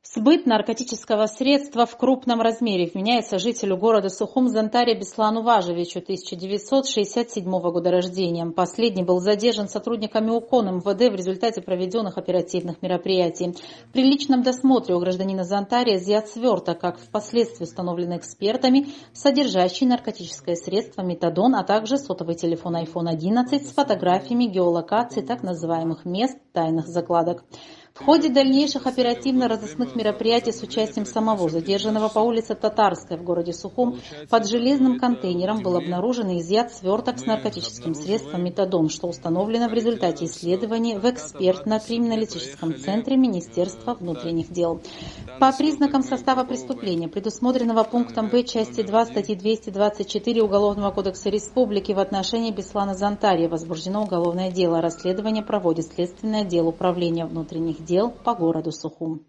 Сбыт наркотического средства в крупном размере вменяется жителю города Сухум Зантария Беслану Важевичу, 1967 года рождения. Последний был задержан сотрудниками УКОН МВД в результате проведенных оперативных мероприятий. При личном досмотре у гражданина Зантария изъят сверток, как впоследствии установлено экспертами, содержащий наркотическое средство метадон, а также сотовый телефон iPhone 11 с фотографиями геолокации так называемых мест тайных закладок. В ходе дальнейших оперативно-розыскных мероприятий с участием самого задержанного по улице Татарская в городе Сухум под железным контейнером был обнаружен и изъят сверток с наркотическим средством метадон, что установлено в результате исследований в экспертно-криминалистическом центре Министерства внутренних дел. По признакам состава преступления, предусмотренного пунктом Б части 2 статьи 224 Уголовного кодекса Республики, в отношении Беслана Зантария возбуждено уголовное дело. Расследование проводит Следственное отдел Управления внутренних дел по городу Сухум.